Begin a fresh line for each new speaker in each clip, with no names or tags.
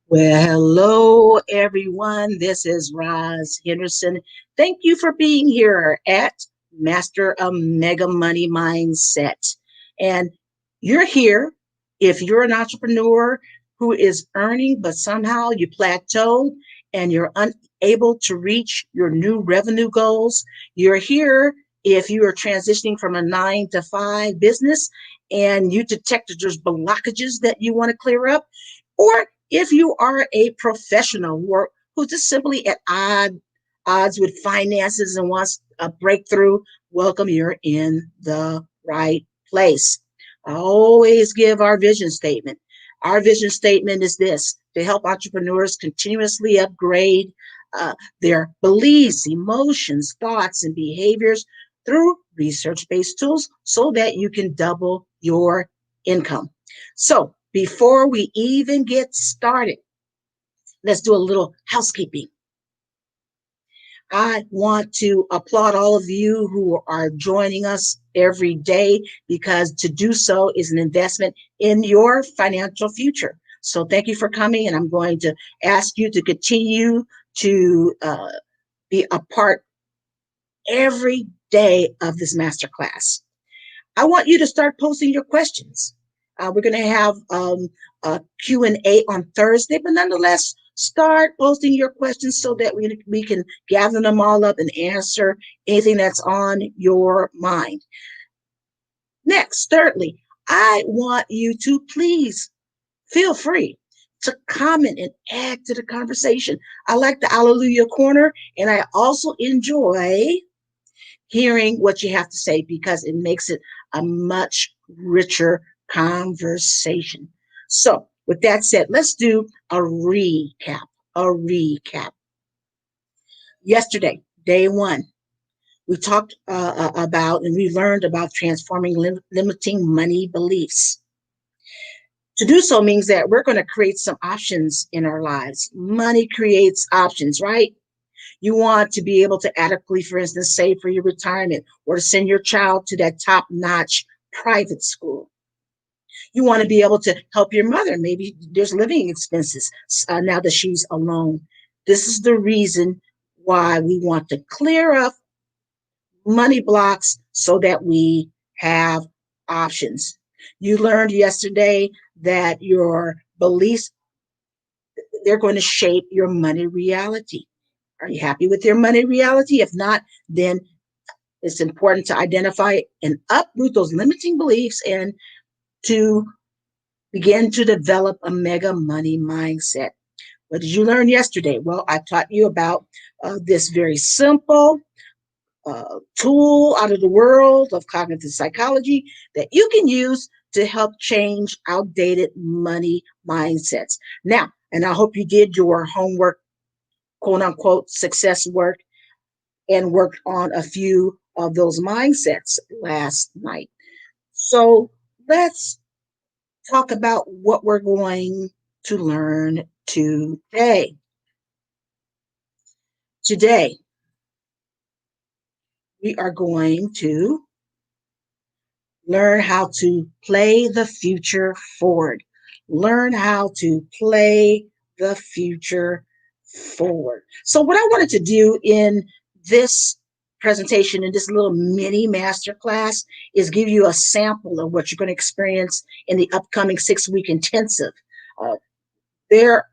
Well, hello everyone. This is Roz Henderson. Thank you for being here at Master a Mega Money Mindset. And you're here if you're an entrepreneur who is earning, but somehow you plateau and you're unable to reach your new revenue goals. You're here if you are transitioning from a 9 to 5 business and you detected there's blockages that you want to clear up. Or if you are a professional who's just simply at odds with finances and wants a breakthrough, welcome, you're in the right place. I always give our vision statement. Our vision statement is this: to help entrepreneurs continuously upgrade their beliefs, emotions, thoughts, and behaviors through research based tools so that you can double your income. So, before we even get started, let's do a little housekeeping. I want to applaud all of you who are joining us every day because to do so is an investment in your financial future. So thank you for coming, and I'm going to ask you to continue to be a part every day of this masterclass. I want you to start posting your questions. We're going to have a Q&A on Thursday, but nonetheless, start posting your questions so that we can gather them all up and answer anything that's on your mind. Next, thirdly, I want you to please feel free to comment and add to the conversation. I like the Hallelujah Corner, and I also enjoy hearing what you have to say because it makes it a much richer conversation. So, with that said, let's do a recap. A recap. Yesterday, day one, we talked about and we learned about transforming limiting money beliefs. To do so means that we're going to create some options in our lives. Money creates options, right? You want to be able to adequately, for instance, save for your retirement or to send your child to that top notch private school. You want to be able to help your mother. Maybe there's living expenses now that she's alone. This is the reason why we want to clear up money blocks so that we have options. You learned yesterday that your beliefs, they're going to shape your money reality. Are you happy with your money reality? If not, then it's important to identify and uproot those limiting beliefs and to begin to develop a mega money mindset. What did you learn yesterday? Well, I taught you about this very simple tool out of the world of cognitive psychology that you can use to help change outdated money mindsets. Now, and I hope you did your homework, quote unquote, success work and worked on a few of those mindsets last night. So let's talk about what we're going to learn today. Today, we are going to learn how to play the future forward. Learn how to play the future forward. So, what I wanted to do in this presentation, in this little mini masterclass, is give you a sample of what you're going to experience in the upcoming 6-week intensive. Uh, there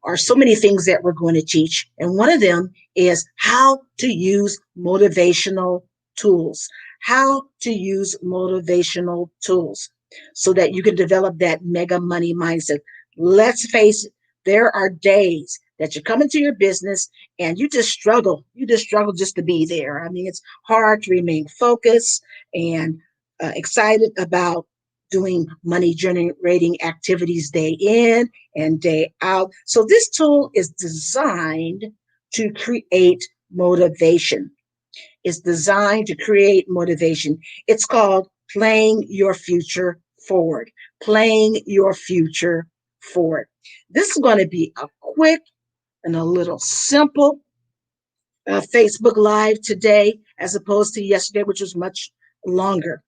are so many things that we're going to teach, and one of them is how to use motivational tools. How to use motivational tools so that you can develop that mega money mindset. Let's face it, there are days that you come into your business and you just struggle. You just struggle just to be there. I mean, it's hard to remain focused and excited about doing money generating activities day in and day out. So this tool is designed to create motivation. It's designed to create motivation. It's called playing your future forward. Playing your future forward. This is going to be a quick and a little simple Facebook Live today, as opposed to yesterday, which was much longer.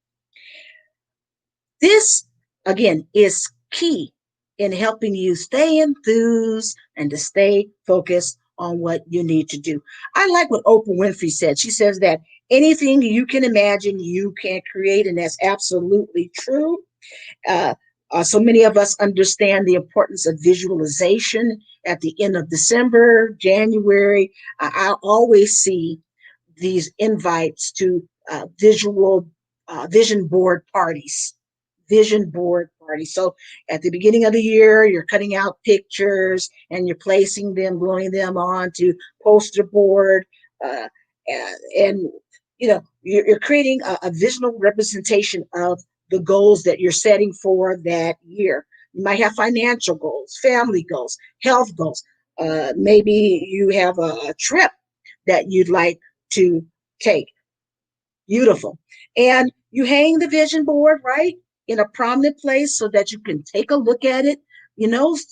This, again, is key in helping you stay enthused and to stay focused on what you need to do. I like what Oprah Winfrey said. She says that anything you can imagine, you can create, and that's absolutely true. Uh, so many of us understand the importance of visualization at the end of December, January. I always see these invites to vision board parties. Vision board party. So at the beginning of the year, you're cutting out pictures and you're placing them, gluing them onto poster board, uh, and you're creating a visual representation of the goals that you're setting for that year. You might have financial goals, family goals, health goals. Maybe you have a trip that you'd like to take. Beautiful. And you hang the vision board, right, in a prominent place so that you can take a look at it,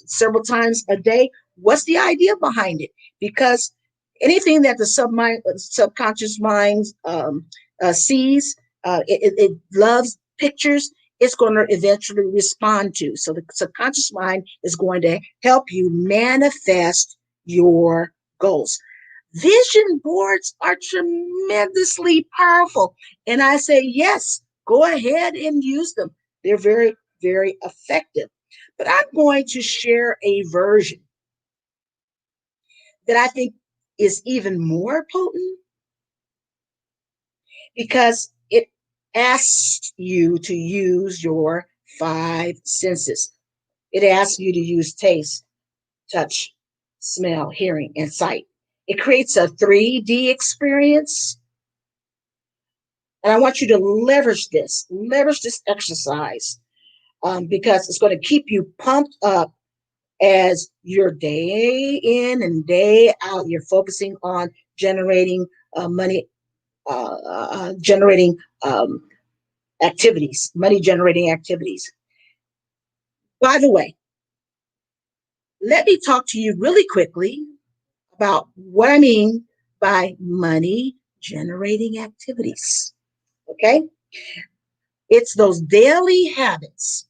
several times a day. What's the idea behind it? Because anything that the subconscious mind sees, it loves pictures, it's going to eventually respond to. So the subconscious mind is going to help you manifest your goals. Vision boards are tremendously powerful. And I say, yes, go ahead and use them. They're very, very effective. But I'm going to share a version that I think is even more potent because it asks you to use your five senses. It asks you to use taste, touch, smell, hearing, and sight. It creates a 3D experience. And I want you to leverage this exercise because it's going to keep you pumped up as your day in and day out. You're focusing on generating money, generating activities, money generating activities. By the way, let me talk to you really quickly about what I mean by money generating activities. Okay? It's those daily habits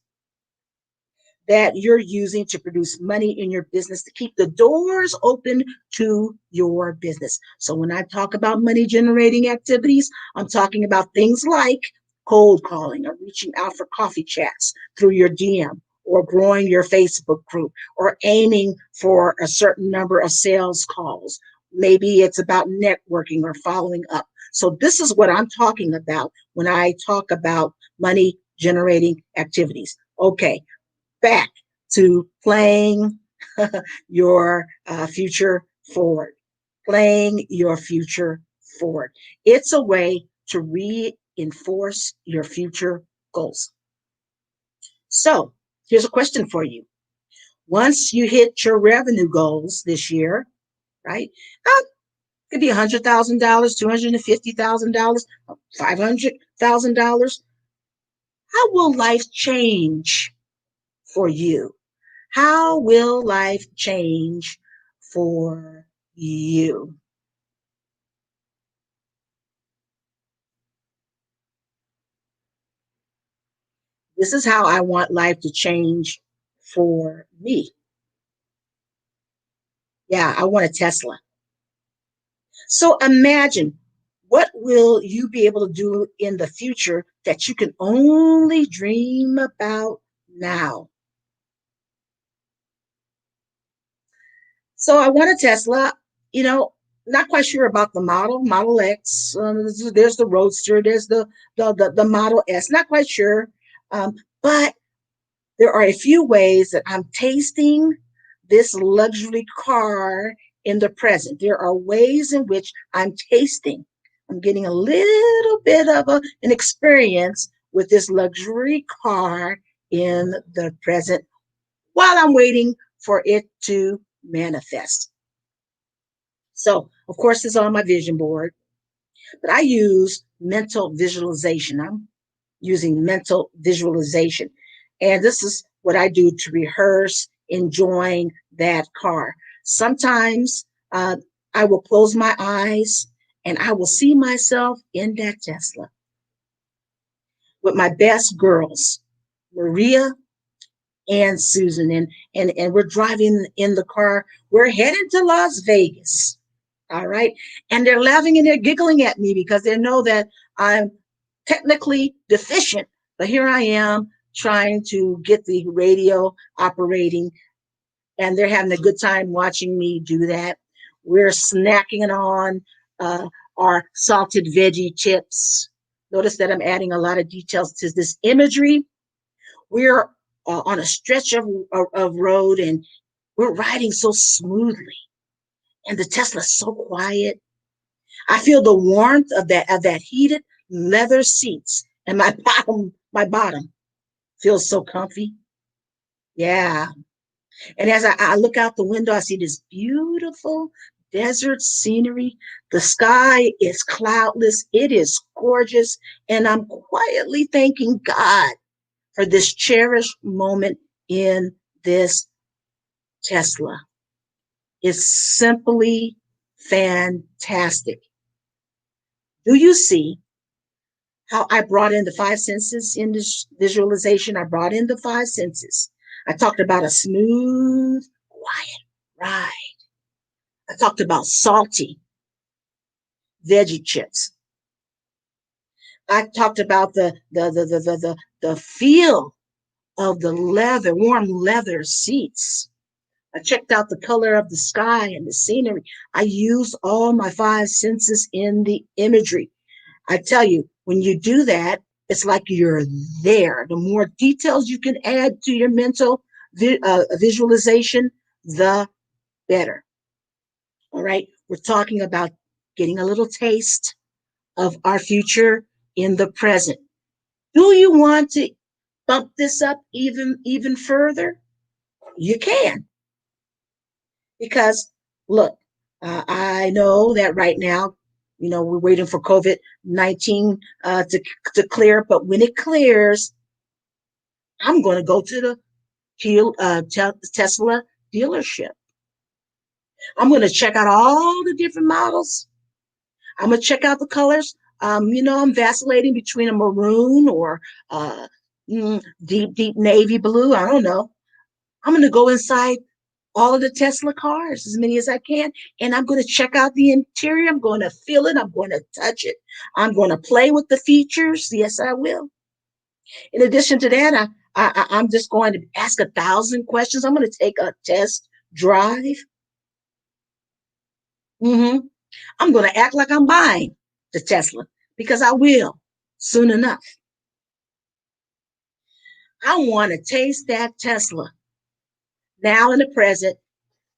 that you're using to produce money in your business to keep the doors open to your business. So when I talk about money generating activities, I'm talking about things like cold calling or reaching out for coffee chats through your DM or growing your Facebook group or aiming for a certain number of sales calls. Maybe it's about networking or following up. So this is what I'm talking about when I talk about money generating activities. Okay, back to playing your future forward. Playing your future forward. It's a way to reinforce your future goals. So here's a question for you. Once you hit your revenue goals this year, right? It could be $100,000, $250,000, $500,000. How will life change for you? How will life change for you? This is how I want life to change for me. Yeah, I want a Tesla. So imagine, what will you be able to do in the future that you can only dream about now? So I want a Tesla, you know, not quite sure about the Model X. There's the Roadster, there's the Model S. Not quite sure, but there are a few ways that I'm tasting this luxury car in the present. There are ways in which I'm tasting. I'm getting a little bit of an experience with this luxury car in the present while I'm waiting for it to manifest. So, of course, it's on my vision board, but I use mental visualization. I'm using mental visualization. And this is what I do to rehearse enjoying that car. Sometimes I will close my eyes and I will see myself in that Tesla with my best girls, Maria, and Susan, and we're driving in the car. We're headed to Las Vegas. All right. And they're laughing and they're giggling at me because they know that I'm technically deficient. But here I am trying to get the radio operating, and they're having a good time watching me do that. We're snacking on uh, our salted veggie chips. Notice that I'm adding a lot of details to this imagery. We're on a stretch of road, and we're riding so smoothly, and the Tesla's so quiet. I feel the warmth of that heated leather seats, and my bottom feels so comfy. Yeah. And as I look out the window, I see this beautiful desert scenery. The sky is cloudless. It is gorgeous. And I'm quietly thanking God for this cherished moment in this Tesla. It's simply fantastic. Do you see how I brought in the five senses in this visualization? I brought in the five senses. I talked about a smooth, quiet ride. I talked about salty veggie chips. I talked about the feel of the leather, warm leather seats. I checked out the color of the sky and the scenery. I used all my five senses in the imagery. I tell you, when you do that, it's like you're there. The more details you can add to your mental visualization, the better. All right. We're talking about getting a little taste of our future in the present. Do you want to bump this up even further? You can, because look, I know that right now, we're waiting for COVID-19 to clear, but when it clears, I'm going to go to the Tesla dealership. I'm going to check out all the different models. I'm going to check out the colors. I'm vacillating between a maroon or uh, deep navy blue. I don't know. I'm going to go inside all of the Tesla cars, as many as I can, and I'm going to check out the interior. I'm going to feel it. I'm going to touch it. I'm going to play with the features. Yes, I will. In addition to that, I'm just going to ask 1,000 questions. I'm going to take a test drive. hmm I'm going to act like I'm buying the Tesla because I will soon enough. I want to taste that Tesla now in the present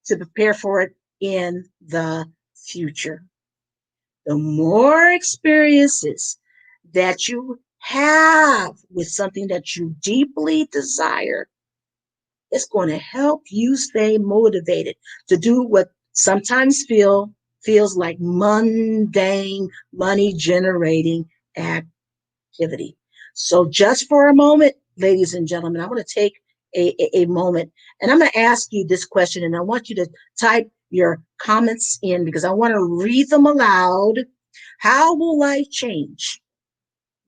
to prepare for it in the future. The more experiences that you have with something that you deeply desire, it's going to help you stay motivated to do what sometimes feels like mundane money generating activity. So just for a moment, ladies and gentlemen, I want to take a moment, and I'm going to ask you this question, and I want you to type your comments in because I want to read them aloud. How will life change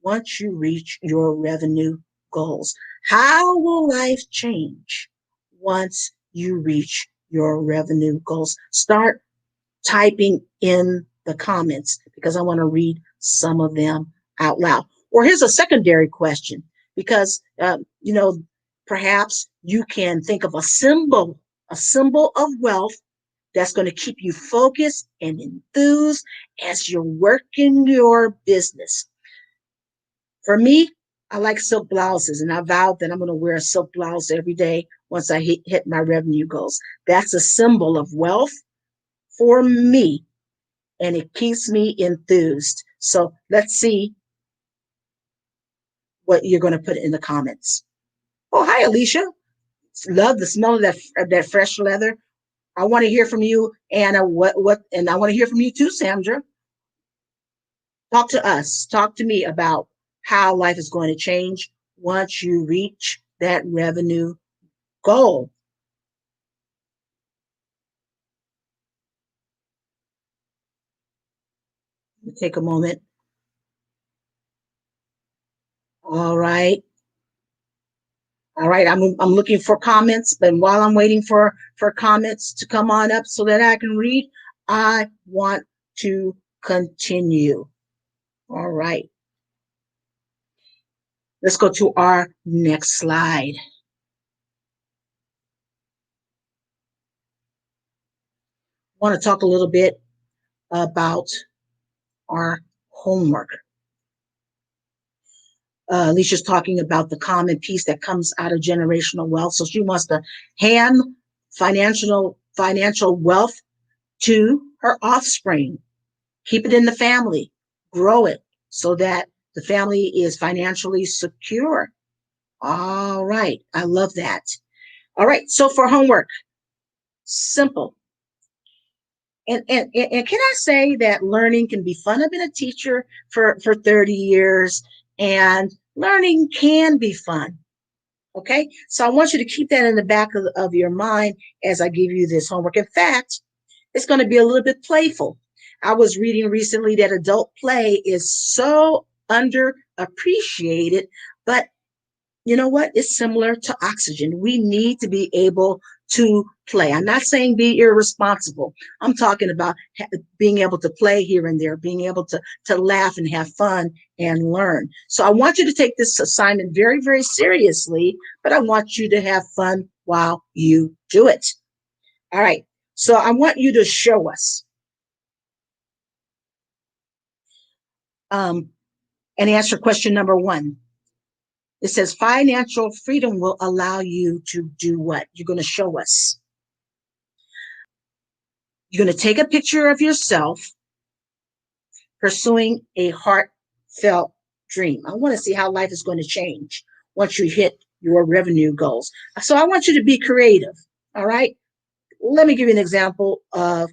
once you reach your revenue goals? How will life change once you reach your revenue goals? Start typing in the comments because I want to read some of them out loud. Or here's a secondary question because, perhaps you can think of a symbol of wealth that's going to keep you focused and enthused as you're working your business. For me, I like silk blouses, and I vowed that I'm going to wear a silk blouse every day once I hit my revenue goals. That's a symbol of wealth for me, and it keeps me enthused. So let's see what you're going to put in the comments. Oh, hi, Alicia. Love the smell of that fresh leather. I want to hear from you, Anna. And I want to hear from you too, Sandra. Talk to us. Talk to me about how life is going to change once you reach that revenue goal. Take a moment. All right. All right, I'm looking for comments, but while I'm waiting for comments to come on up so that I can read, I want to continue. All right, let's go to our next slide. I want to talk a little bit about our homework. Alicia's talking about the common piece that comes out of generational wealth. So she wants to hand financial wealth to her offspring. Keep it in the family, grow it so that the family is financially secure. All right, I love that. All right, so for homework, simple. And can I say that learning can be fun? I've been a teacher for 30 years, and learning can be fun. Okay, so I want you to keep that in the back of your mind as I give you this homework. In fact, it's going to be a little bit playful. I was reading recently that adult play is so underappreciated, but you know what? It's similar to oxygen. We need to be able to play. I'm not saying be irresponsible. I'm talking about being able to play here and there, being able to laugh and have fun and learn. So I want you to take this assignment very, very seriously, but I want you to have fun while you do it. All right. So I want you to show us and answer question number 1. It says financial freedom will allow you to do what? You're going to show us. You're going to take a picture of yourself pursuing a heartfelt dream. I want to see how life is going to change once you hit your revenue goals. So I want you to be creative. All right. Let me give you an example of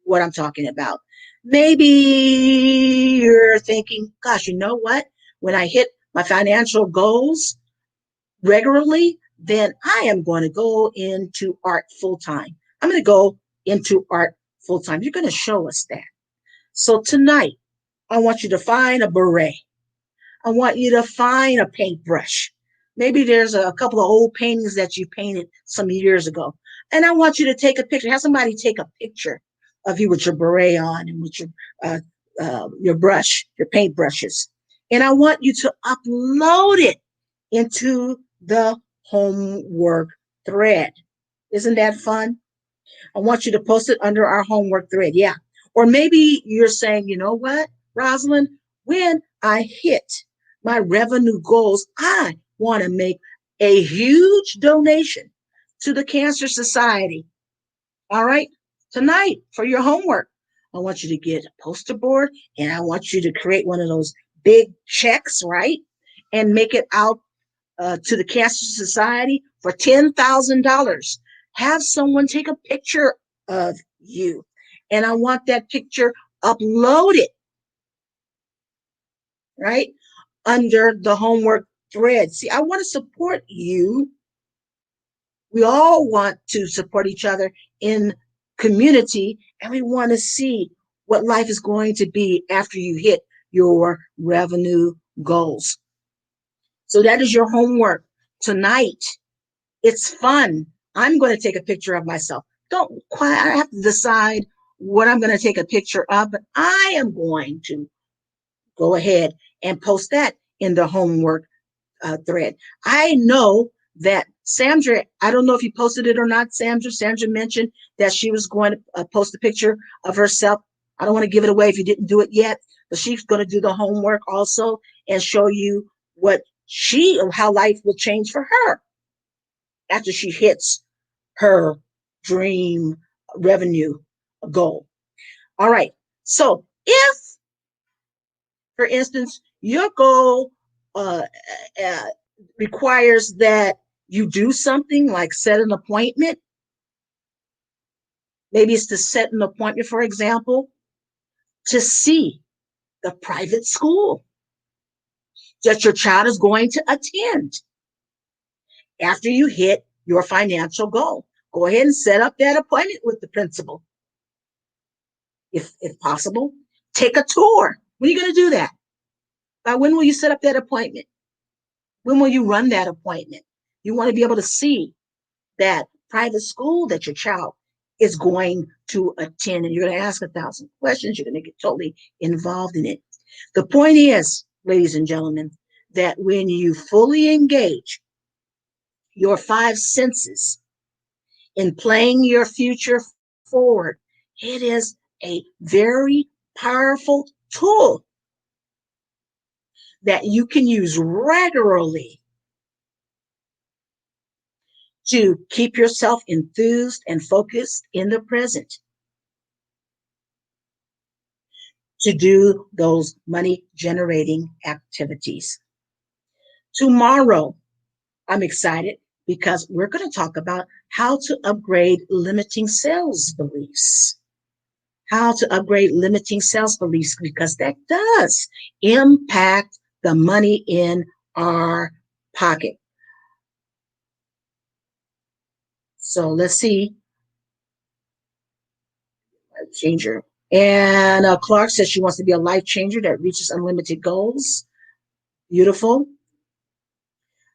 what I'm talking about. Maybe you're thinking, gosh, you know what? When I hit my financial goals regularly, then I am going to go into art full time. I'm going to go into art full time. You're going to show us that. So tonight, I want you to find a beret. I want you to find a paintbrush. Maybe there's a couple of old paintings that you painted some years ago. And I want you to take a picture. Have somebody take a picture of you with your beret on and with your brush, your paintbrushes. And I want you to upload it into the homework thread. Isn't that fun? I want you to post it under our homework thread. Yeah. Or maybe you're saying, you know what, Rosalind, when I hit my revenue goals, I want to make a huge donation to the Cancer Society. All right. Tonight for your homework, I want you to get a poster board and I want you to create one of those big checks, right? And make it out to the Cancer Society for $10,000. Have someone take a picture of you. And I want that picture uploaded, right? Under the homework thread. See, I want to support you. We all want to support each other in community, and we want to see what life is going to be after you hit your revenue goals. So that is your homework tonight. It's fun. I'm going to take a picture of myself. Don't quite, I have to decide what I'm going to take a picture of, but I am going to go ahead and post that in the homework thread. I know that Sandra, I don't know if you posted it or not, Sandra. Sandra mentioned that she was going to post a picture of herself. I don't want to give it away if you didn't do it yet, but she's going to do the homework also and show you how life will change for her after she hits her dream revenue goal. All right. So if, for instance, your goal uh, uh, requires that you do something like set an appointment, maybe it's to set an appointment, for example, to see the private school that your child is going to attend after you hit your financial goal. Go ahead and set up that appointment with the principal. If possible, take a tour. When are you going to do that? When will you set up that appointment? When will you run that appointment? You want to be able to see that private school that your child is going to attend, and you're going to ask 1,000 questions. You're going to get totally involved in it. The point is, ladies and gentlemen, that when you fully engage your five senses in playing your future forward, it is a very powerful tool that you can use regularly to keep yourself enthused and focused in the present, to do those money generating activities. Tomorrow, I'm excited because we're going to talk about how to upgrade limiting sales beliefs. How to upgrade limiting sales beliefs, because that does impact the money in our pocket. So let's see. Life changer. And Clark says she wants to be a life changer that reaches unlimited goals. Beautiful.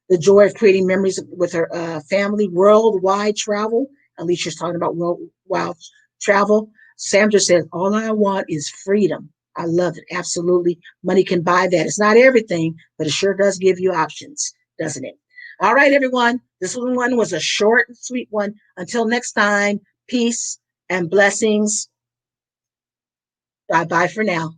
The joy of creating memories with her family, worldwide travel. Alicia's talking about worldwide travel. Sandra says, all I want is freedom. I love it. Absolutely. Money can buy that. It's not everything, but it sure does give you options, doesn't it? All right, everyone. This one was a short and sweet one. Until next time, peace and blessings. Bye bye for now.